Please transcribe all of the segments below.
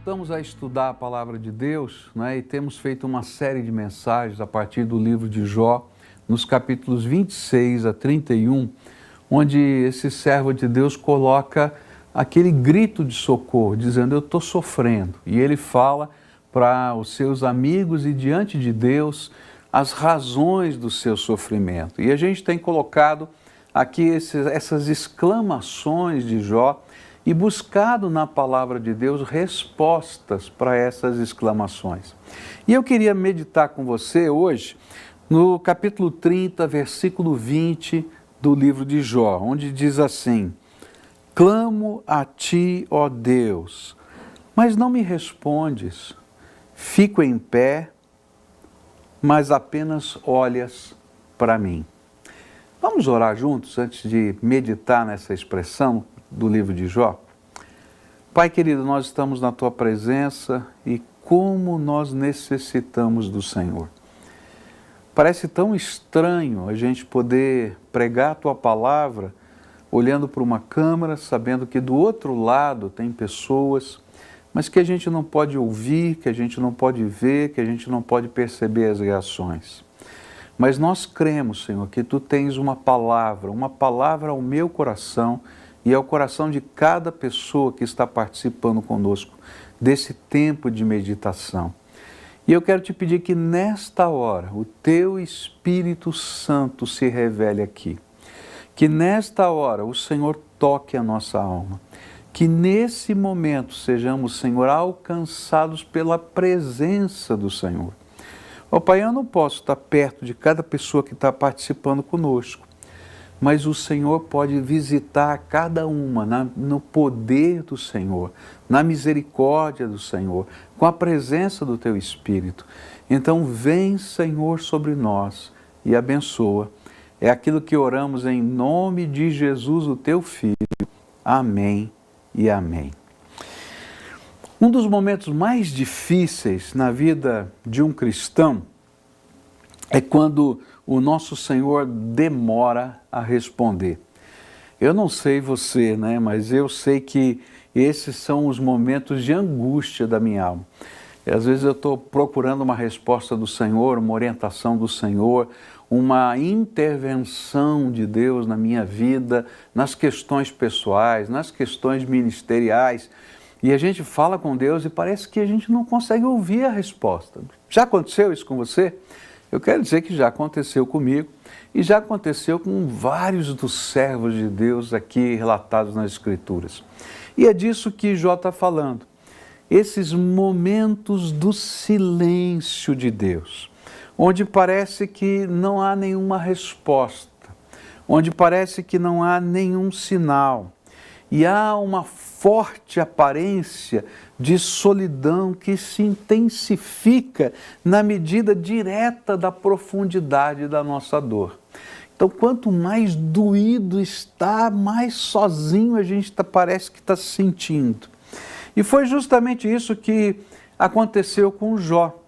voltamos a estudar a palavra de Deus, né, e temos feito uma série de mensagens a partir do livro de Jó, nos capítulos 26 a 31, onde esse servo de Deus coloca aquele grito de socorro, dizendo: eu estou sofrendo. E ele fala para os seus amigos e diante de Deus as razões do seu sofrimento. E a gente tem colocado aqui essas exclamações de Jó e buscado na palavra de Deus respostas para essas exclamações. E eu queria meditar com você hoje no capítulo 30, versículo 20 do livro de Jó, onde diz assim: clamo a ti, ó Deus, mas não me respondes. Fico em pé, mas apenas olhas para mim. Vamos orar juntos antes de meditar nessa expressão do livro de Jó? Pai querido, nós estamos na Tua presença e como nós necessitamos do Senhor. Parece tão estranho a gente poder pregar a Tua palavra olhando para uma câmera, sabendo que do outro lado tem pessoas, mas que a gente não pode ouvir, que a gente não pode ver, que a gente não pode perceber as reações. Mas nós cremos, Senhor, que Tu tens uma palavra ao meu coração e ao coração de cada pessoa que está participando conosco desse tempo de meditação. E eu quero te pedir que nesta hora o Teu Espírito Santo se revele aqui. Que nesta hora o Senhor toque a nossa alma. Que nesse momento sejamos, Senhor, alcançados pela presença do Senhor. Ó Pai, eu não posso estar perto de cada pessoa que está participando conosco, mas o Senhor pode visitar cada uma no poder do Senhor, na misericórdia do Senhor, com a presença do Teu Espírito. Então vem, Senhor, sobre nós e abençoa. É aquilo que oramos em nome de Jesus, o Teu Filho. Amém e amém. Um dos momentos mais difíceis na vida de um cristão é quando o nosso Senhor demora a responder. Eu não sei você, né, mas eu sei que esses são os momentos de angústia da minha alma. E às vezes eu estou procurando uma resposta do Senhor, uma orientação do Senhor, uma intervenção de Deus na minha vida, nas questões pessoais, nas questões ministeriais. E a gente fala com Deus e parece que a gente não consegue ouvir a resposta. Já aconteceu isso com você? Eu quero dizer que já aconteceu comigo e já aconteceu com vários dos servos de Deus aqui relatados nas Escrituras. E é disso que Jó está falando. Esses momentos do silêncio de Deus, onde parece que não há nenhuma resposta, onde parece que não há nenhum sinal. E há uma forte aparência de solidão que se intensifica na medida direta da profundidade da nossa dor. Então, quanto mais doído está, mais sozinho a gente parece que está se sentindo. E foi justamente isso que aconteceu com Jó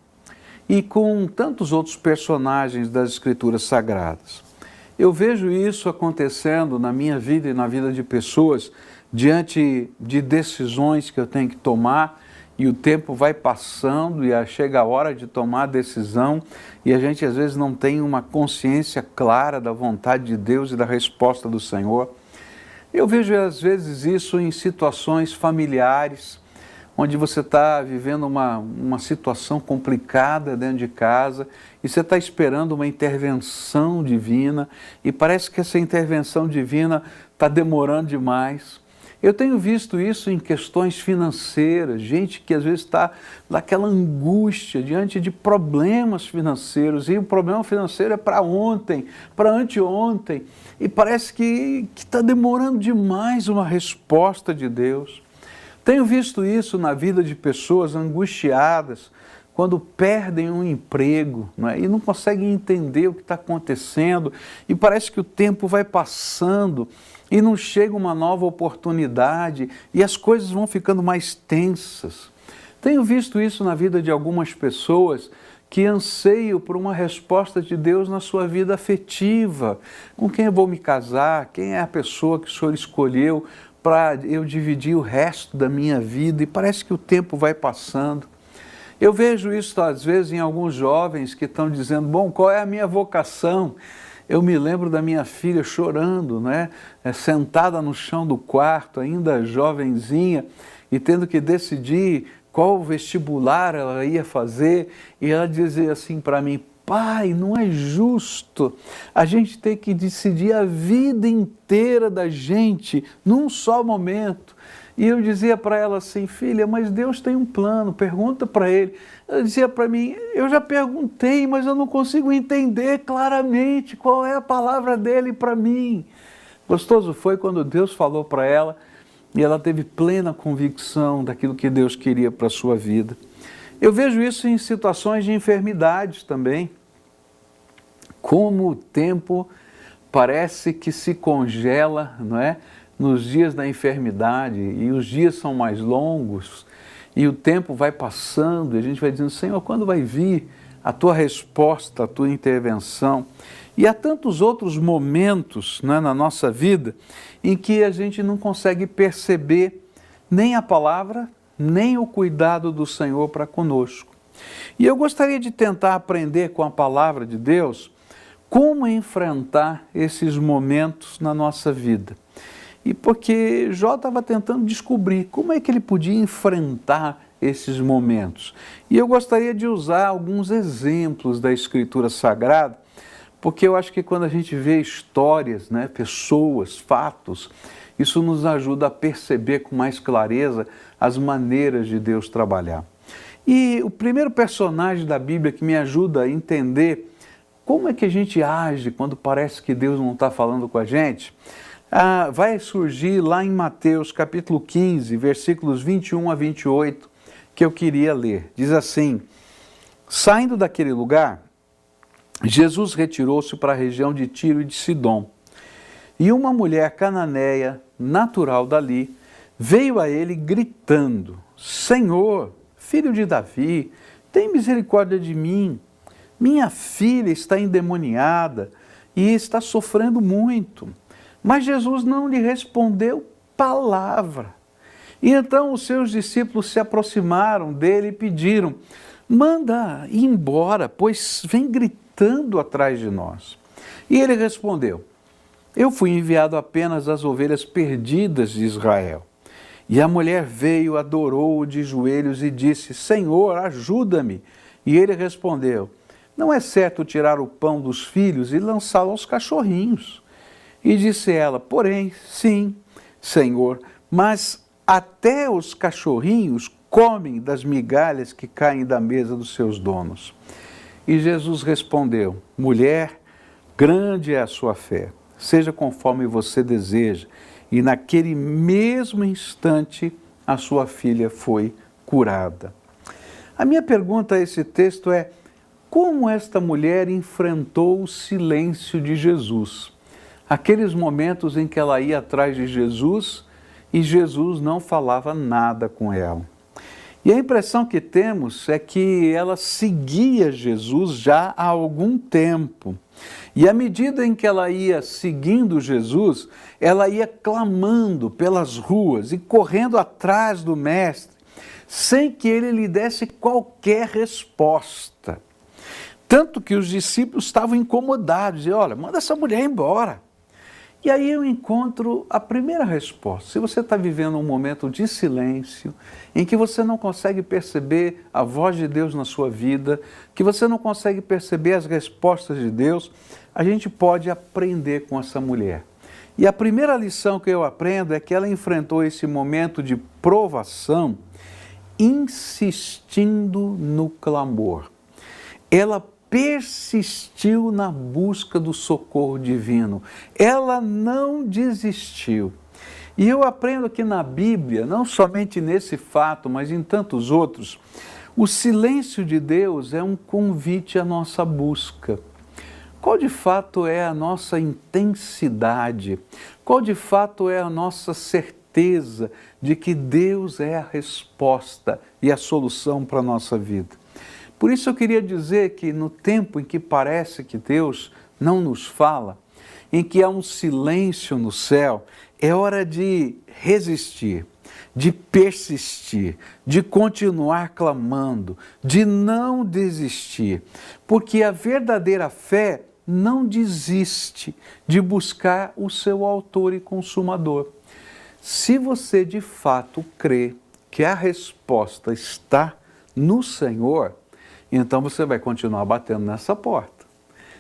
e com tantos outros personagens das Escrituras Sagradas. Eu vejo isso acontecendo na minha vida e na vida de pessoas diante de decisões que eu tenho que tomar e o tempo vai passando e chega a hora de tomar a decisão e a gente às vezes não tem uma consciência clara da vontade de Deus e da resposta do Senhor. Eu vejo às vezes isso em situações familiares, onde você está vivendo uma situação complicada dentro de casa e você está esperando uma intervenção divina e parece que essa intervenção divina está demorando demais. Eu tenho visto isso em questões financeiras, gente que às vezes está naquela angústia diante de problemas financeiros, e o problema financeiro é para ontem, para anteontem, e parece que está demorando demais uma resposta de Deus. Tenho visto isso na vida de pessoas angustiadas, quando perdem um emprego, né, e não conseguem entender o que está acontecendo, e parece que o tempo vai passando, e não chega uma nova oportunidade, e as coisas vão ficando mais tensas. Tenho visto isso na vida de algumas pessoas que anseiam por uma resposta de Deus na sua vida afetiva. Com quem eu vou me casar? Quem é a pessoa que o Senhor escolheu para eu dividir o resto da minha vida e parece que o tempo vai passando. Eu vejo isso às vezes em alguns jovens que estão dizendo, bom, qual é a minha vocação? Eu me lembro da minha filha chorando, né? Sentada no chão do quarto, ainda jovenzinha, e tendo que decidir qual vestibular ela ia fazer, e ela dizia assim para mim, pai, não é justo a gente ter que decidir a vida inteira da gente num só momento. E eu dizia para ela assim, filha, mas Deus tem um plano, pergunta para Ele. Ela dizia para mim, eu já perguntei, mas eu não consigo entender claramente qual é a palavra dEle para mim. Gostoso foi quando Deus falou para ela e ela teve plena convicção daquilo que Deus queria para a sua vida. Eu vejo isso em situações de enfermidades também. Como o tempo parece que se congela, não é? Nos dias da enfermidade, e os dias são mais longos, e o tempo vai passando, e a gente vai dizendo, Senhor, quando vai vir a tua resposta, a tua intervenção? E há tantos outros momentos, né, na nossa vida em que a gente não consegue perceber nem a palavra, nem o cuidado do Senhor para conosco. E eu gostaria de tentar aprender com a palavra de Deus como enfrentar esses momentos na nossa vida. E porque Jó estava tentando descobrir como é que ele podia enfrentar esses momentos. E eu gostaria de usar alguns exemplos da Escritura Sagrada, porque eu acho que quando a gente vê histórias, né, pessoas, fatos, isso nos ajuda a perceber com mais clareza as maneiras de Deus trabalhar. E o primeiro personagem da Bíblia que me ajuda a entender como é que a gente age quando parece que Deus não está falando com a gente, vai surgir lá em Mateus capítulo 15, versículos 21 a 28, que eu queria ler. Diz assim, saindo daquele lugar, Jesus retirou-se para a região de Tiro e de Sidom. E uma mulher cananeia, natural dali, veio a ele gritando, Senhor, filho de Davi, tem misericórdia de mim. Minha filha está endemoniada e está sofrendo muito. Mas Jesus não lhe respondeu palavra. E então os seus discípulos se aproximaram dele e pediram, manda ir embora, pois vem gritando atrás de nós. E ele respondeu, eu fui enviado apenas às ovelhas perdidas de Israel. E a mulher veio, adorou-o de joelhos e disse, Senhor, ajuda-me. E ele respondeu, não é certo tirar o pão dos filhos e lançá-lo aos cachorrinhos. E disse ela, porém, sim, Senhor, mas até os cachorrinhos comem das migalhas que caem da mesa dos seus donos. E Jesus respondeu, mulher, grande é a sua fé, seja conforme você deseja. E naquele mesmo instante, a sua filha foi curada. A minha pergunta a esse texto é, como esta mulher enfrentou o silêncio de Jesus? Aqueles momentos em que ela ia atrás de Jesus e Jesus não falava nada com ela. E a impressão que temos é que ela seguia Jesus já há algum tempo. E à medida em que ela ia seguindo Jesus, ela ia clamando pelas ruas e correndo atrás do Mestre, sem que ele lhe desse qualquer resposta. Tanto que os discípulos estavam incomodados, e olha, manda essa mulher embora. E aí eu encontro a primeira resposta. Se você está vivendo um momento de silêncio, em que você não consegue perceber a voz de Deus na sua vida, que você não consegue perceber as respostas de Deus, a gente pode aprender com essa mulher. E a primeira lição que eu aprendo é que ela enfrentou esse momento de provação insistindo no clamor. Ela persistiu na busca do socorro divino. Ela não desistiu. E eu aprendo que na Bíblia, não somente nesse fato, mas em tantos outros, o silêncio de Deus é um convite à nossa busca. Qual de fato é a nossa intensidade? Qual de fato é a nossa certeza de que Deus é a resposta e a solução para a nossa vida? Por isso eu queria dizer que no tempo em que parece que Deus não nos fala, em que há um silêncio no céu, é hora de resistir, de persistir, de continuar clamando, de não desistir, porque a verdadeira fé não desiste de buscar o seu autor e consumador. Se você de fato crê que a resposta está no Senhor, então você vai continuar batendo nessa porta.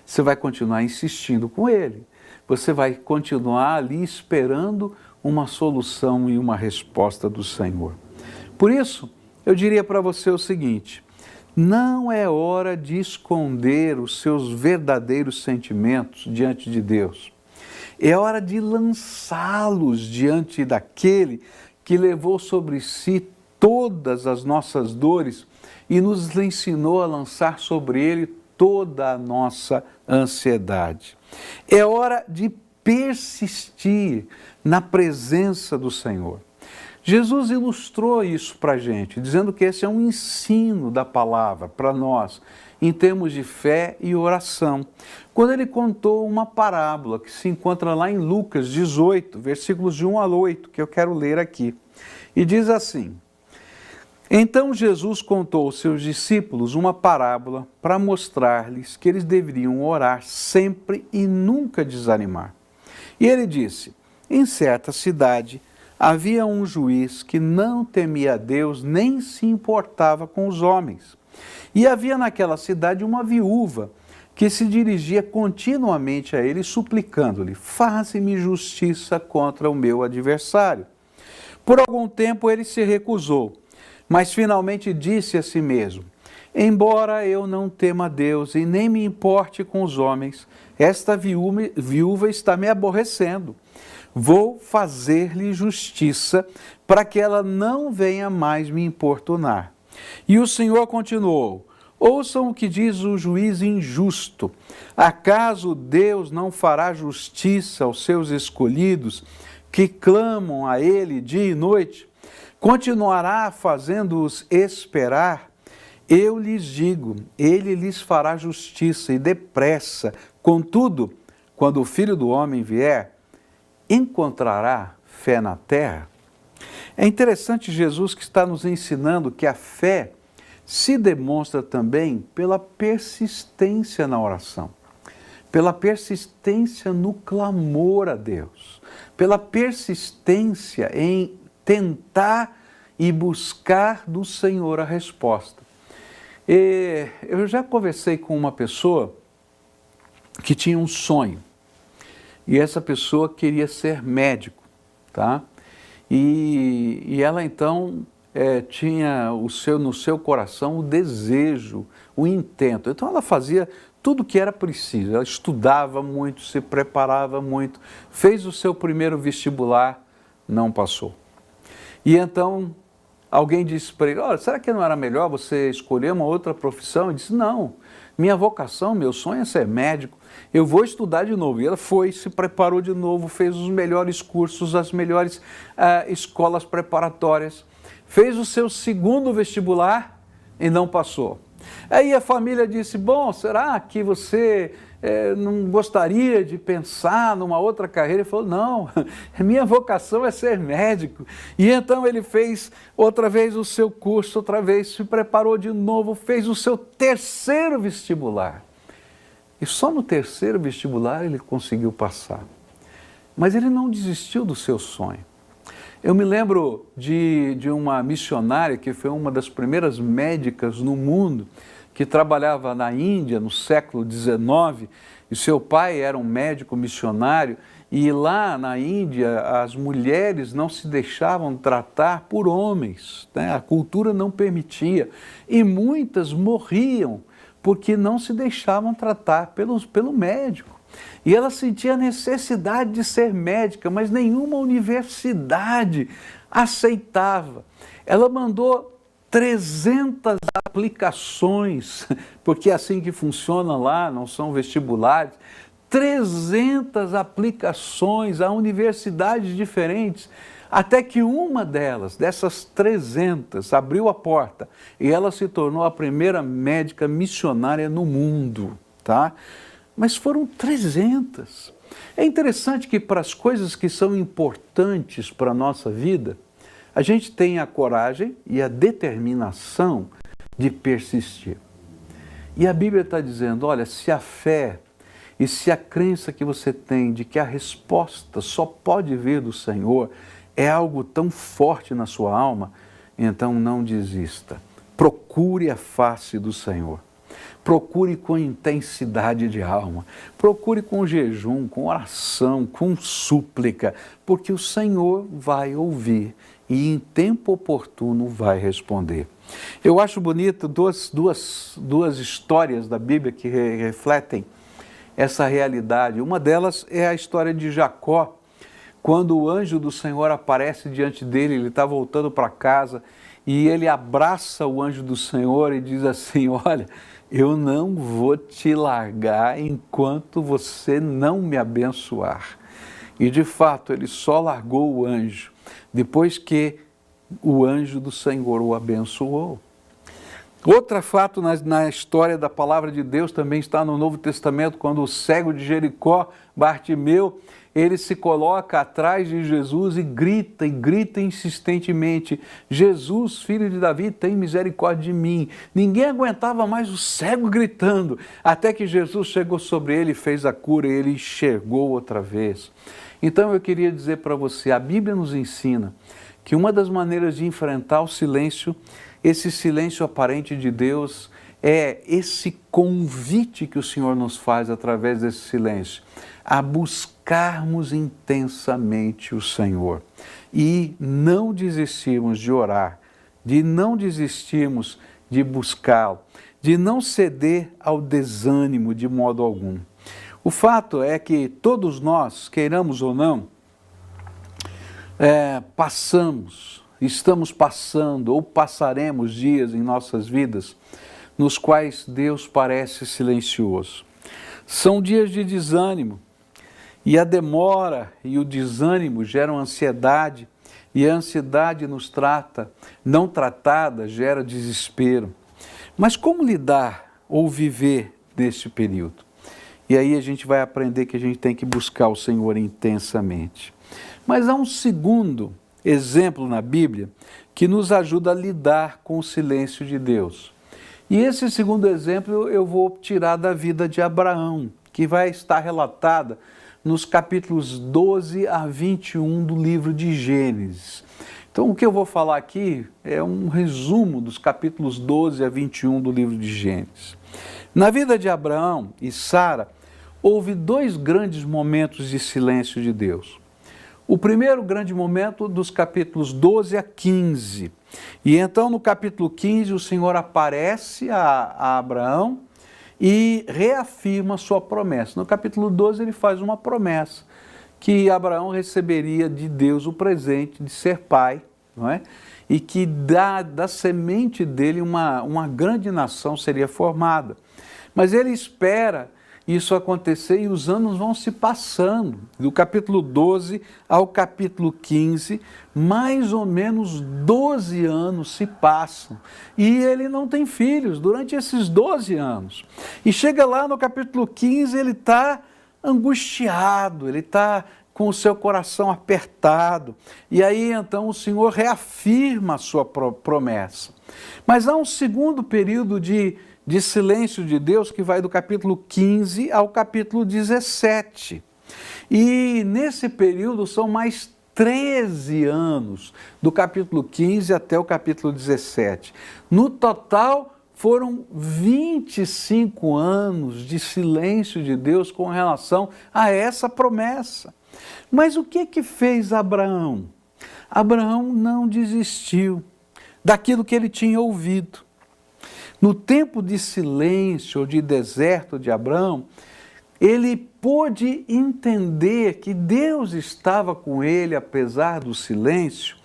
Você vai continuar insistindo com Ele. Você vai continuar ali esperando uma solução e uma resposta do Senhor. Por isso, eu diria para você o seguinte: não é hora de esconder os seus verdadeiros sentimentos diante de Deus. É hora de lançá-los diante daquele que levou sobre si todas as nossas dores e nos ensinou a lançar sobre ele toda a nossa ansiedade. É hora de persistir na presença do Senhor. Jesus ilustrou isso para a gente, dizendo que esse é um ensino da palavra para nós, em termos de fé e oração. Quando ele contou uma parábola que se encontra lá em Lucas 18, versículos de 1 a 8, que eu quero ler aqui. E diz assim: Então Jesus contou aos seus discípulos uma parábola para mostrar-lhes que eles deveriam orar sempre e nunca desanimar. E ele disse: Em certa cidade havia um juiz que não temia a Deus nem se importava com os homens. E havia naquela cidade uma viúva que se dirigia continuamente a ele, suplicando-lhe: Faze-me justiça contra o meu adversário. Por algum tempo ele se recusou, mas finalmente disse a si mesmo: Embora eu não tema a Deus e nem me importe com os homens, esta viúva está me aborrecendo. Vou fazer-lhe justiça para que ela não venha mais me importunar. E o Senhor continuou: Ouçam o que diz o juiz injusto. Acaso Deus não fará justiça aos seus escolhidos, que clamam a Ele dia e noite? Continuará fazendo-os esperar? Eu lhes digo, Ele lhes fará justiça e depressa. Contudo, quando o Filho do Homem vier, encontrará fé na terra? É interessante Jesus que está nos ensinando que a fé se demonstra também pela persistência na oração, pela persistência no clamor a Deus, pela persistência em tentar e buscar do Senhor a resposta. Eu já conversei com uma pessoa que tinha um sonho, e essa pessoa queria ser médico, tá? E ela então tinha no seu coração o desejo, o intento. Então ela fazia tudo o que era preciso. Ela estudava muito, se preparava muito, fez o seu primeiro vestibular, não passou. E então alguém disse para ele: Olha, será que não era melhor você escolher uma outra profissão? Ele disse: Não, minha vocação, meu sonho é ser médico. Eu vou estudar de novo. E ela foi, se preparou de novo, fez os melhores cursos, as melhores escolas preparatórias, fez o seu segundo vestibular e não passou. Aí a família disse: Bom, será que você não gostaria de pensar numa outra carreira? Ele falou: Não, minha vocação é ser médico. E então ele fez outra vez o seu curso, outra vez se preparou de novo, fez o seu terceiro vestibular. E só no terceiro vestibular ele conseguiu passar. Mas ele não desistiu do seu sonho. Eu me lembro de uma missionária que foi uma das primeiras médicas no mundo, que trabalhava na Índia no século XIX, e seu pai era um médico missionário, e lá na Índia as mulheres não se deixavam tratar por homens, né? A cultura não permitia, e muitas morriam porque não se deixavam tratar pelo médico. E ela sentia a necessidade de ser médica, mas nenhuma universidade aceitava. Ela mandou 300 aplicações, porque é assim que funciona lá, não são vestibulares, 300 aplicações a universidades diferentes, até que uma dessas 300, abriu a porta e ela se tornou a primeira médica missionária no mundo, tá? Mas foram 300. É interessante que para as coisas que são importantes para a nossa vida, a gente tem a coragem e a determinação de persistir. E a Bíblia está dizendo, olha, se a fé e se a crença que você tem de que a resposta só pode vir do Senhor é algo tão forte na sua alma, então não desista. Procure a face do Senhor. Procure com intensidade de alma. Procure com jejum, com oração, com súplica, porque o Senhor vai ouvir e em tempo oportuno vai responder. Eu acho bonito duas histórias da Bíblia que refletem essa realidade. Uma delas é a história de Jacó, quando o anjo do Senhor aparece diante dele, ele está voltando para casa e ele abraça o anjo do Senhor e diz assim, olha, eu não vou te largar enquanto você não me abençoar. E de fato, ele só largou o anjo depois que o anjo do Senhor o abençoou. Outro fato na história da palavra de Deus também está no Novo Testamento, quando o cego de Jericó, Bartimeu, ele se coloca atrás de Jesus e grita insistentemente, Jesus, filho de Davi, tem misericórdia de mim. Ninguém aguentava mais o cego gritando, até que Jesus chegou sobre ele e fez a cura e ele enxergou outra vez. Então eu queria dizer para você, a Bíblia nos ensina que uma das maneiras de enfrentar o silêncio, esse silêncio aparente de Deus, é esse convite que o Senhor nos faz através desse silêncio, a buscarmos intensamente o Senhor e não desistirmos de orar, de não desistirmos de buscá-lo, de não ceder ao desânimo de modo algum. O fato é que todos nós, queiramos ou não, estamos passando ou passaremos dias em nossas vidas nos quais Deus parece silencioso. São dias de desânimo e a demora e o desânimo geram ansiedade e a ansiedade não tratada gera desespero. Mas como lidar ou viver neste período? E aí a gente vai aprender que a gente tem que buscar o Senhor intensamente. Mas há um segundo exemplo na Bíblia que nos ajuda a lidar com o silêncio de Deus. E esse segundo exemplo eu vou tirar da vida de Abraão, que vai estar relatada nos capítulos 12 a 21 do livro de Gênesis. Então o que eu vou falar aqui é um resumo dos capítulos 12 a 21 do livro de Gênesis. Na vida de Abraão e Sara, houve dois grandes momentos de silêncio de Deus. O primeiro grande momento dos capítulos 12 a 15. E então no capítulo 15 o Senhor aparece a Abraão e reafirma sua promessa. No capítulo 12 ele faz uma promessa que Abraão receberia de Deus o presente de ser pai, não é? E que da semente dele uma grande nação seria formada. Mas ele espera isso acontecer e os anos vão se passando. Do capítulo 12 ao capítulo 15, mais ou menos 12 anos se passam. E ele não tem filhos durante esses 12 anos. E chega lá no capítulo 15, ele está angustiado, ele está com o seu coração apertado. E aí então o Senhor reafirma a sua promessa. Mas há um segundo período de silêncio de Deus que vai do capítulo 15 ao capítulo 17. E nesse período são mais 13 anos, do capítulo 15 até o capítulo 17. No total, foram 25 anos de silêncio de Deus com relação a essa promessa. Mas o que fez Abraão? Abraão não desistiu daquilo que ele tinha ouvido. No tempo de silêncio ou de deserto de Abraão, ele pôde entender que Deus estava com ele, apesar do silêncio,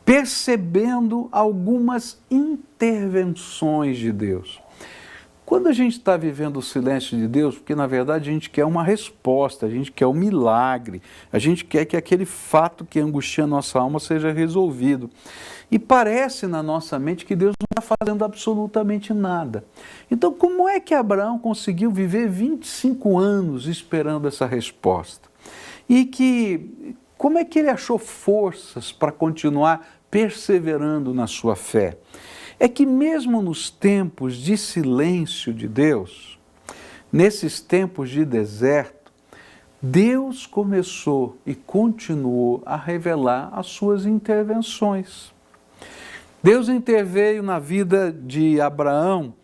percebendo algumas intervenções de Deus. Quando a gente está vivendo o silêncio de Deus, porque na verdade a gente quer uma resposta, a gente quer um milagre, a gente quer que aquele fato que angustia a nossa alma seja resolvido. E parece na nossa mente que Deus não está fazendo absolutamente nada. Então, como é que Abraão conseguiu viver 25 anos esperando essa resposta? Como é que ele achou forças para continuar perseverando na sua fé? É que mesmo nos tempos de silêncio de Deus, nesses tempos de deserto, Deus começou e continuou a revelar as suas intervenções. Deus interveio na vida de Abraão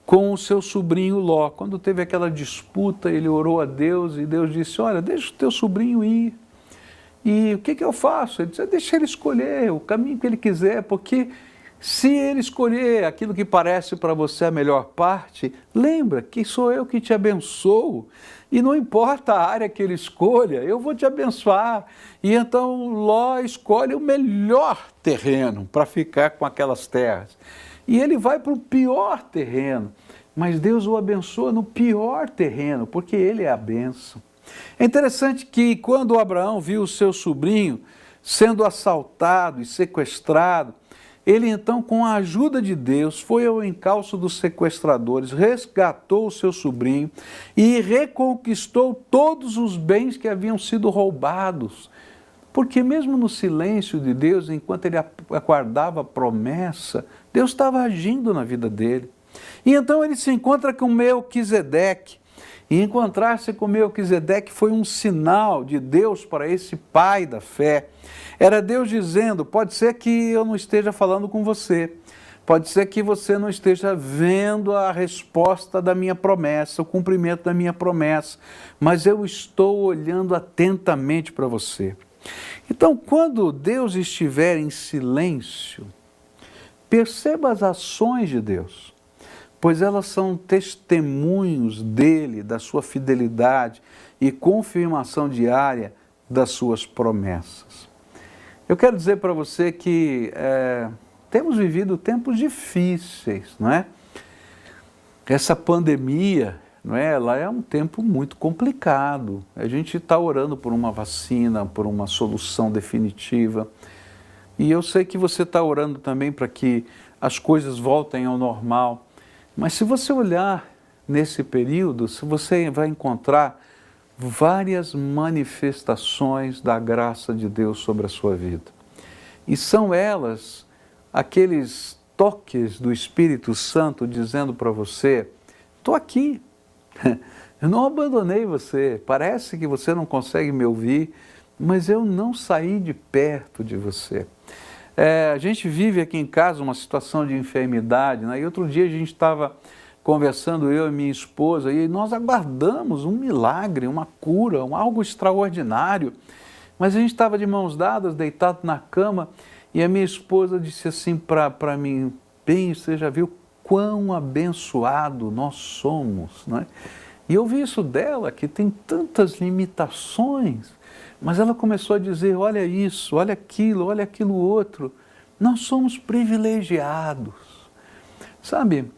com o seu sobrinho Ló. Quando teve aquela disputa, ele orou a Deus e Deus disse: olha, deixa o teu sobrinho ir. E o que eu faço? Ele disse: deixa ele escolher o caminho que ele quiser, porque se ele escolher aquilo que parece para você a melhor parte, lembra que sou eu que te abençoo. E não importa a área que ele escolha, eu vou te abençoar. E então Ló escolhe o melhor terreno para ficar com aquelas terras. E ele vai para o pior terreno, mas Deus o abençoa no pior terreno, porque ele é a bênção. É interessante que quando Abraão viu o seu sobrinho sendo assaltado e sequestrado, ele então, com a ajuda de Deus, foi ao encalço dos sequestradores, resgatou o seu sobrinho e reconquistou todos os bens que haviam sido roubados. Porque mesmo no silêncio de Deus, enquanto ele aguardava a promessa, Deus estava agindo na vida dele. E então ele se encontra com Melquisedeque. E encontrar-se com Melquisedeque foi um sinal de Deus para esse pai da fé. Era Deus dizendo: pode ser que eu não esteja falando com você, pode ser que você não esteja vendo a resposta da minha promessa, o cumprimento da minha promessa, mas eu estou olhando atentamente para você. Então, quando Deus estiver em silêncio, perceba as ações de Deus, pois elas são testemunhos dele, da sua fidelidade e confirmação diária das suas promessas. Eu quero dizer para você que temos vivido tempos difíceis, não é? Essa pandemia, não é? Ela é um tempo muito complicado. A gente está orando por uma vacina, por uma solução definitiva. E eu sei que você está orando também para que as coisas voltem ao normal. Mas se você olhar nesse período, você vai encontrar várias manifestações da graça de Deus sobre a sua vida. E são elas aqueles toques do Espírito Santo dizendo para você: estou aqui, eu não abandonei você, parece que você não consegue me ouvir, mas eu não saí de perto de você. A gente vive aqui em casa uma situação de enfermidade, né? E outro dia a gente estava conversando, eu e minha esposa, e nós aguardamos um milagre, uma cura, algo extraordinário. Mas a gente estava de mãos dadas, deitado na cama, e a minha esposa disse assim para mim: bem, você já viu quão abençoado nós somos, não é? E eu vi isso dela, que tem tantas limitações, mas ela começou a dizer: olha isso, olha aquilo outro. Nós somos privilegiados. Sabe,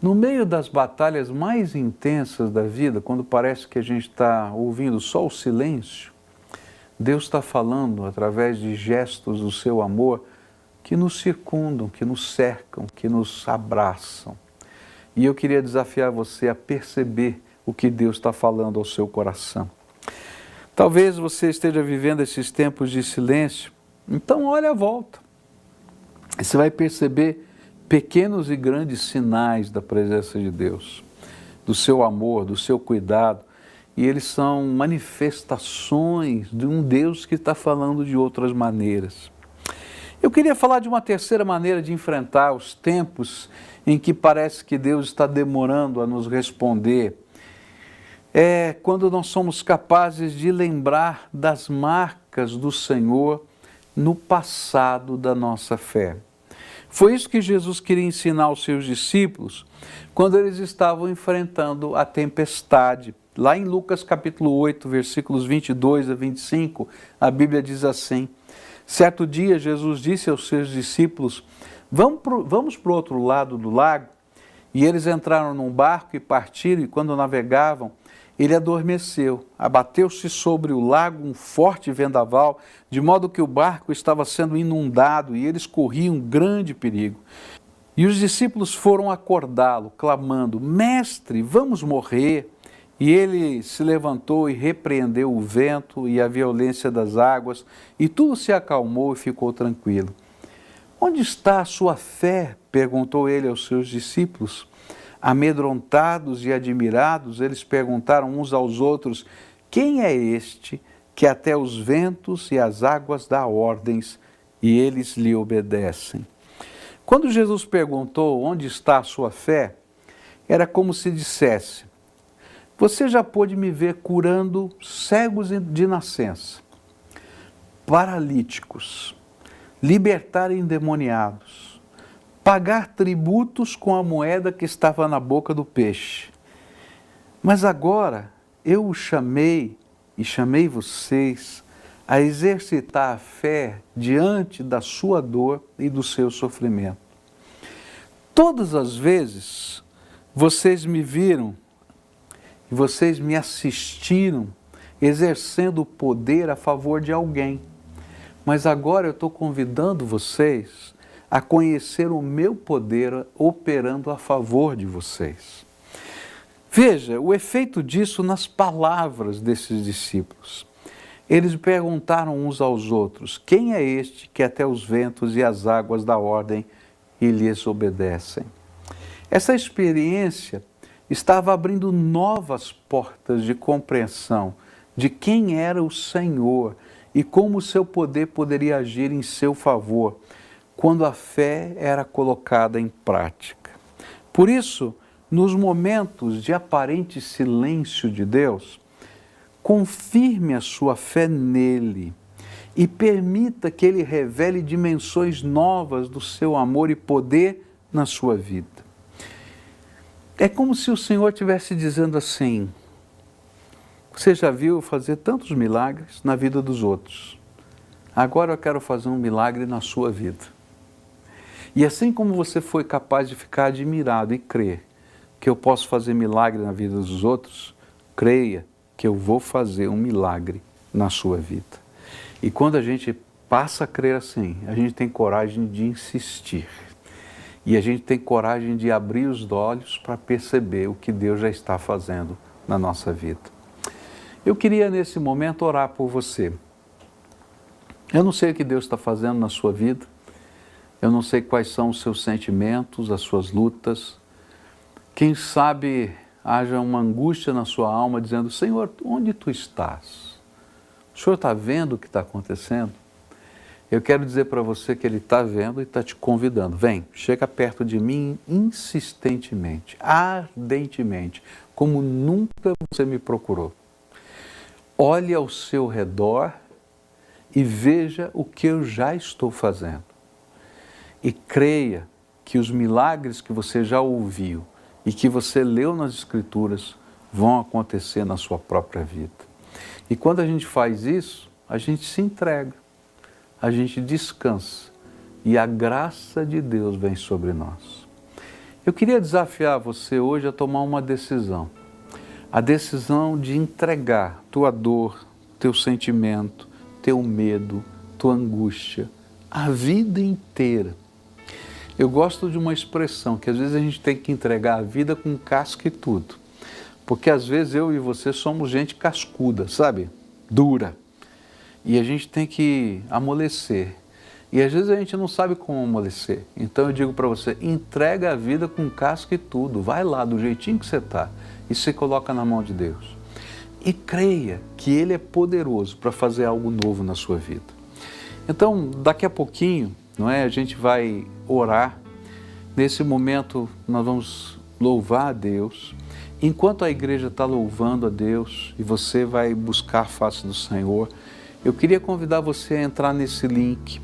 no meio das batalhas mais intensas da vida, quando parece que a gente está ouvindo só o silêncio, Deus está falando através de gestos do seu amor que nos circundam, que nos cercam, que nos abraçam. E eu queria desafiar você a perceber o que Deus está falando ao seu coração. Talvez você esteja vivendo esses tempos de silêncio, então olhe à volta. Você vai perceber pequenos e grandes sinais da presença de Deus, do seu amor, do seu cuidado, e eles são manifestações de um Deus que está falando de outras maneiras. Eu queria falar de uma terceira maneira de enfrentar os tempos em que parece que Deus está demorando a nos responder. É quando nós somos capazes de lembrar das marcas do Senhor no passado da nossa fé. Foi isso que Jesus queria ensinar aos seus discípulos quando eles estavam enfrentando a tempestade. Lá em Lucas capítulo 8, versículos 22 a 25, a Bíblia diz assim: certo dia Jesus disse aos seus discípulos: vamos para o outro lado do lago. E eles entraram num barco e partiram, e quando navegavam, ele adormeceu. Abateu-se sobre o lago um forte vendaval, de modo que o barco estava sendo inundado e eles corriam grande perigo. E os discípulos foram acordá-lo, clamando: Mestre, vamos morrer. E ele se levantou e repreendeu o vento e a violência das águas, e tudo se acalmou e ficou tranquilo. Onde está a sua fé? Perguntou ele aos seus discípulos. Amedrontados e admirados, eles perguntaram uns aos outros: quem é este que até os ventos e as águas dá ordens e eles lhe obedecem? Quando Jesus perguntou onde está a sua fé, era como se dissesse: você já pôde me ver curando cegos de nascença, paralíticos, libertar endemoniados, pagar tributos com a moeda que estava na boca do peixe. Mas agora eu o chamei e chamei vocês a exercitar a fé diante da sua dor e do seu sofrimento. Todas as vezes vocês me viram e vocês me assistiram exercendo o poder a favor de alguém. Mas agora eu estou convidando vocês a conhecer o meu poder operando a favor de vocês. Veja o efeito disso nas palavras desses discípulos. Eles perguntaram uns aos outros: quem é este que até os ventos e as águas dá ordem e lhes obedecem? Essa experiência estava abrindo novas portas de compreensão de quem era o Senhor e como o seu poder poderia agir em seu favor, quando a fé era colocada em prática. Por isso, nos momentos de aparente silêncio de Deus, confirme a sua fé nele e permita que ele revele dimensões novas do seu amor e poder na sua vida. É como se o Senhor estivesse dizendo assim: você já viu eu fazer tantos milagres na vida dos outros, agora eu quero fazer um milagre na sua vida. E assim como você foi capaz de ficar admirado e crer que eu posso fazer milagre na vida dos outros, creia que eu vou fazer um milagre na sua vida. E quando a gente passa a crer assim, a gente tem coragem de insistir. E a gente tem coragem de abrir os olhos para perceber o que Deus já está fazendo na nossa vida. Eu queria nesse momento orar por você. Eu não sei o que Deus está fazendo na sua vida. Eu não sei quais são os seus sentimentos, as suas lutas. Quem sabe haja uma angústia na sua alma dizendo: Senhor, onde tu estás? O Senhor está vendo o que está acontecendo? Eu quero dizer para você que Ele está vendo e está te convidando. Vem, chega perto de mim insistentemente, ardentemente, como nunca você me procurou. Olhe ao seu redor e veja o que eu já estou fazendo. E creia que os milagres que você já ouviu e que você leu nas Escrituras vão acontecer na sua própria vida. E quando a gente faz isso, a gente se entrega, a gente descansa e a graça de Deus vem sobre nós. Eu queria desafiar você hoje a tomar uma decisão. A decisão de entregar tua dor, teu sentimento, teu medo, tua angústia, a vida inteira. Eu gosto de uma expressão que às vezes a gente tem que entregar a vida com casca e tudo. Porque às vezes eu e você somos gente cascuda, sabe? Dura. E a gente tem que amolecer. E às vezes a gente não sabe como amolecer. Então eu digo para você, entrega a vida com casca e tudo. Vai lá do jeitinho que você está e se coloca na mão de Deus. E creia que Ele é poderoso para fazer algo novo na sua vida. Então, daqui a pouquinho, não é? A gente vai orar. Nesse momento, nós vamos louvar a Deus. Enquanto a igreja está louvando a Deus e você vai buscar a face do Senhor, eu queria convidar você a entrar nesse link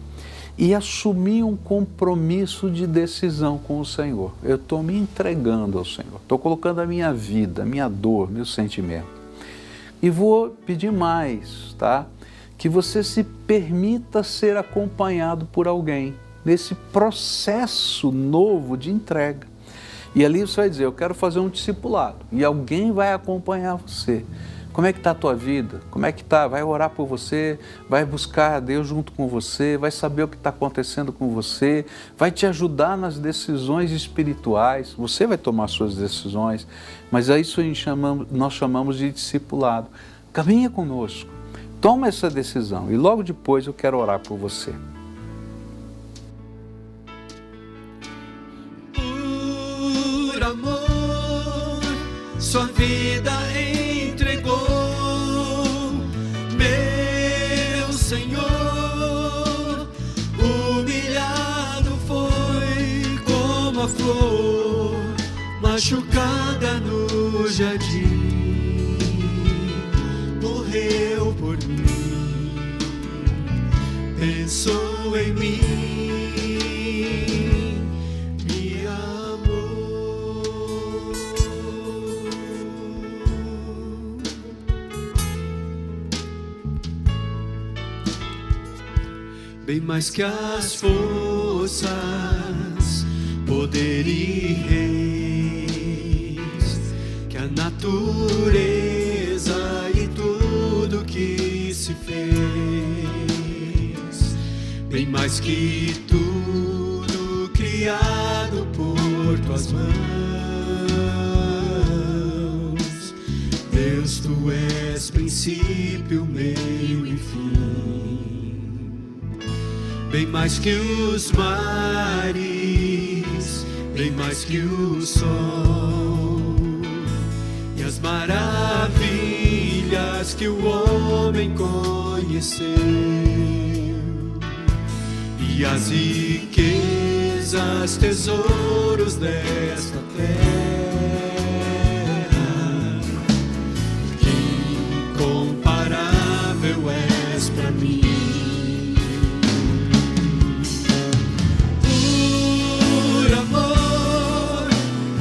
e assumir um compromisso de decisão com o Senhor. Eu estou me entregando ao Senhor, estou colocando a minha vida, a minha dor, meu sentimento. E vou pedir mais, tá? Que você se permita ser acompanhado por alguém nesse processo novo de entrega. E ali você vai dizer, eu quero fazer um discipulado. E alguém vai acompanhar você. Como é que está a tua vida? Como é que está? Vai orar por você, vai buscar a Deus junto com você, vai saber o que está acontecendo com você, vai te ajudar nas decisões espirituais. Você vai tomar suas decisões, mas é isso nós chamamos de discipulado. Caminha conosco, toma essa decisão e logo depois eu quero orar por você. Por amor, sua vida entregou, meu Senhor. Humilhado foi como a flor machucada no jardim, morreu por mim, pensou em mim, me amou. Bem mais que as forças, poder e reis, que a natureza e tudo que se fez, bem mais que tudo criado por tuas mãos. Deus, tu és princípio, meio e fim. Bem mais que os mares, bem mais que o sol e as maravilhas que o homem conheceu, e as riquezas, tesouros desta terra, que incomparável és para mim.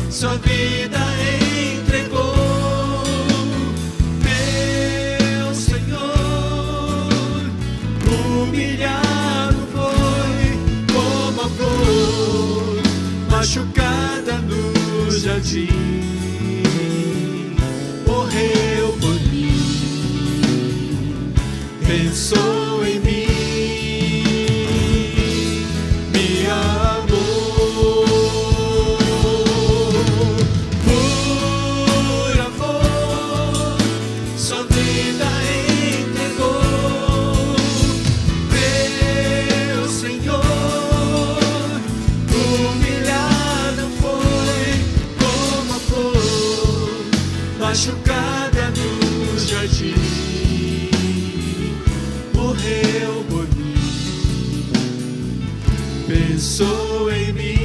Sua vida entregou, meu Senhor. Humilhado foi como a flor machucada no jardim, morreu por mim, pensou em mim, me amou. Machucada no jardim, morreu por mim, pensou em mim,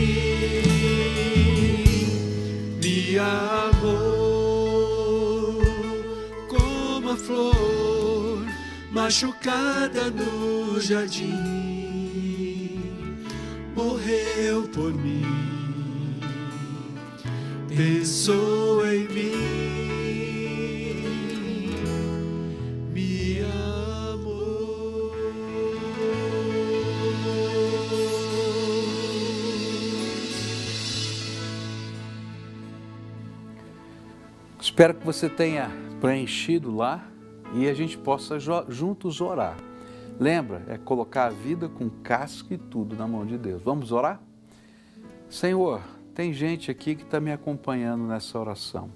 me amou. Como a flor machucada no jardim, morreu por mim, pensou em mim. Espero que você tenha preenchido lá e a gente possa juntos orar. Lembra, é colocar a vida com casca e tudo na mão de Deus. Vamos orar? Senhor, tem gente aqui que está me acompanhando nessa oração.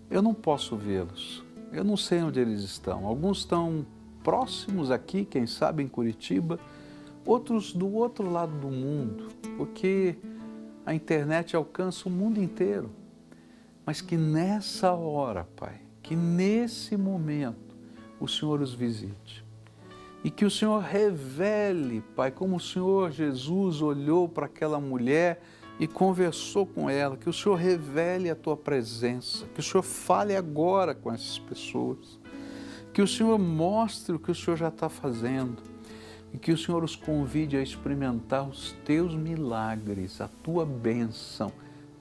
Eu não posso vê-los, eu não sei onde eles estão. Alguns estão próximos aqui, quem sabe em Curitiba, outros do outro lado do mundo, porque a internet alcança o mundo inteiro. Mas que nessa hora, Pai, que nesse momento o Senhor os visite. E que o Senhor revele, Pai, como o Senhor Jesus olhou para aquela mulher e conversou com ela, que o Senhor revele a Tua presença, que o Senhor fale agora com essas pessoas, que o Senhor mostre o que o Senhor já está fazendo e que o Senhor os convide a experimentar os Teus milagres, a Tua bênção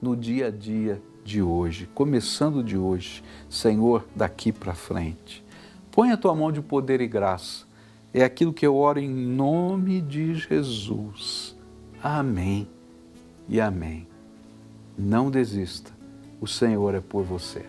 no dia a dia de hoje, começando de hoje, Senhor, daqui para frente. Põe a Tua mão de poder e graça. É aquilo que eu oro em nome de Jesus. Amém e amém. Não desista. O Senhor é por você.